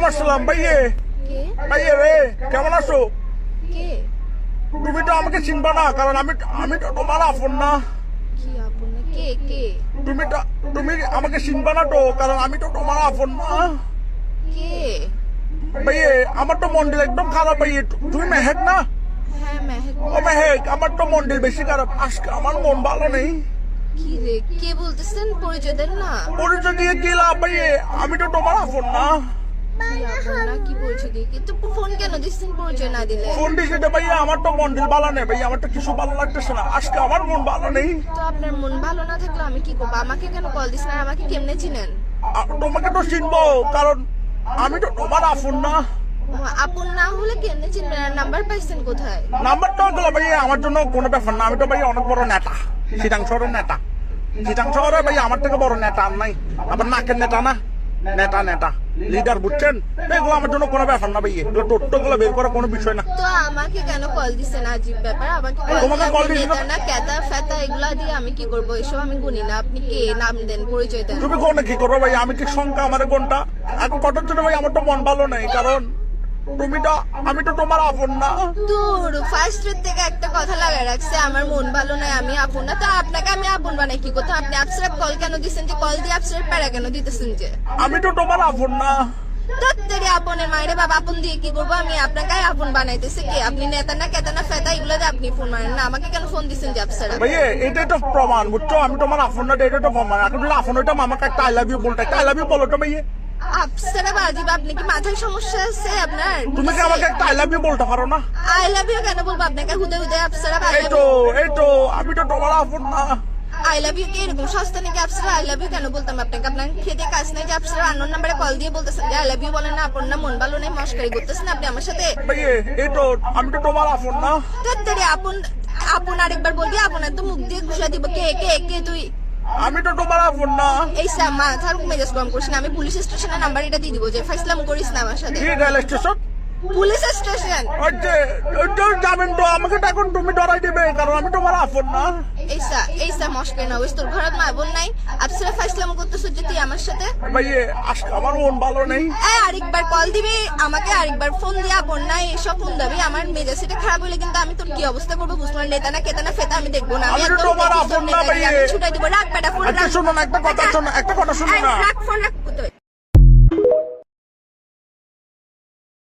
আসসালাম ভাইয়ে। কে ভাইয়ে রে, কেমন আছো? কে তুমি তো আমাকে চিনবা না, কারণ আমি আমি তো তোমার আপন না। কি আপন না? কে কে তুমি আমাকে চিনবা না তো, কারণ আমি তো তোমার আপন না। কে? ভাইয়ে, আমার তো মন্দির একদম খারাপ ভাইয়ে। তুমি মেহেক না? হ্যাঁ মেহেক। ও মেহেক, আমার তো মন্দির বেশি খারাপ। আজকে আমার মন ভালো নেই। কি রে, কে বলতেছেন? পরিচয় দেন না। পরিচয় দিয়ে কি লাভ ভাইয়ে? আমি তো তোমার আপন না। কি আপন না? কি পরিচয় দিয়ে? কিন্তু ফোন কেন দিচ্ছেন পরিচয় না দিলে? ফোন দিছে তো ভাইয়া, আমার তো মন্দির ভালো নেই ভাইয়া। আমার তো কিছু ভালো লাগতেছে না। আজকে আমার মন ভালো নেই। তো আপনার মন ভালো না থাকলে আমি কি করবো? আমাকে কেন কল দিচ্ছেন? আর আমাকে কেমনে চিনেন? তোমাকে তো চিনবো, কারণ আমি তো তোমার আপন না। ও, আপন না হলে কেমনে চিনবেন? আর নাম্বার পাইছেন কোথায়? নাম্বারটা গুলো ভাইয়া আমার জন্য কোনো ব্যাপার না। আমি তো ভাইয়া অনেক বড় নেতা, চিটাং শহরের নেতা। চিটাং শহরে ভাইয়া আমার থেকে বড় নেতা আর নাই। আবার নাকের নেতা না, নেতা নেতা লিডার, বুঝছেন? এগুলো আমার জন্য কোনো ব্যাপার না ভাইয়া। এগুলো টোট্টো বের করা কোনো বিষয় না। তো আমাকে কেন কল দিচ্ছেন? আজীব ব্যাপার। আমাকে তোমাকে call দিছি না? না কেতা ফেতা এগুলা দিয়ে আমি কি করবো? এসব আমি গুনি না। আপনি কে? নাম দেন, পরিচয় দেন। তুমি কোনে কি করবো ভাইয়া? আমি ঠিক সংখ্যা আমার কোনটা এখন কটার জন্য ভাই আমার তো মন ভালো নেই, কারণ আমি তো তোমার আপন না। দূর, ফার্স্ট থেকে একটা কথা লাগাই রাখছে, আমার মন ভালো নাই, আমি আপন না। তো আপনাকে আমি আপন বানাই কি করতে? আপনি আপসরা কল কেন দিচ্ছেন? যে কল দিয়ে আপসরা প্যারা কেন দিতেছেন? যে আমি তো তোমার আপন না। দত্তরে আপনের মায়ের বাবা আপন দিয়ে কি করবো? আমি আপনাকে আপন বানাইতেছে কে? আপনি নেতা না কেতা না ফেতা এগুলো দিয়ে আপনি ফোন মারেন না। আমাকে কেন ফোন দিচ্ছেন যে আপসারা? ভাইয়া এটাই তো প্রমাণ, বুঝছো? আমি তোমার আপন না, এটাই তো প্রমাণ। এখন যদি আপন হইতাম আমাকে একটা আই লাভ ইউ বলতে, একটা আই লাভ ইউ বলো তো ভাইয়া। আপসারা বাজিব, আপনি কি মাথায় সমস্যা আছে আপনার? তুমি কি আমাকে একটা আই লাভ ইউ বলতে পারো না? আই লাভ ইউ কেন বলবো আপনাকে? হুদে হুদে আপসারা এই তো আমি তো তোমার আপন না। আই লাভ ইউ কি এরকম সস্তা নাকি? আপসারা আই লাভ ইউ কেন বলতাম আপনাকে? আপনার খেতে কাজ নাই যে আপসারা আননোন নাম্বারে কল দিয়ে বলতেছেন যে আই লাভ ইউ বলেন না? আপন না, মন ভালো নেই, মস্কারি করতেছেন আপনি আমার সাথে। ভাইয়া এই তো আমি তো তোমার আপন না। দত্তরে আপন আপন আরেকবার বলবি, আপনার তো মুখ দিয়ে ঘুষা দিব। কে কে কে তুই? আমি তো তোমার আপন না। এই মাথার মেজাজ গরম করিস না। আমি পুলিশ স্টেশনের নাম্বার এটা দিয়ে দিব, যে ফাইসলাম করিস না আমার সাথে। কি রেল স্টেশন? Police station. ওইটা যাবেন তো, আমাকে তো এখন তুমি ডরাই দিবে, কারণ আমি তোমার আপন না। এইসা মস্কারি না। ওই তোর ঘরে মা বোন নাই? আপসারা ফাইসলাম করতেছ যে তুই আমার সাথে। ভাইয়া আজকে আমার মন ভালো নেই। আরেকবার কল দিবি আমাকে, আরেকবার ফোন দিয়া বোন নাই এসব ফোন দিবি। আমার মেজাজ এটা খারাপ হলে কিন্তু আমি তোর কি অবস্থা করবো বুঝবো না। নেতা না কেতা না ফেতা আমি দেখবো না। আমি তো তোমার আপন না ভাইয়া। ছুটাই দিব। রাখ বেটা ফোন, আচ্ছা রাখ। শোনো না, একটা কথা শোনো না। রাখ ফোন, রাখ।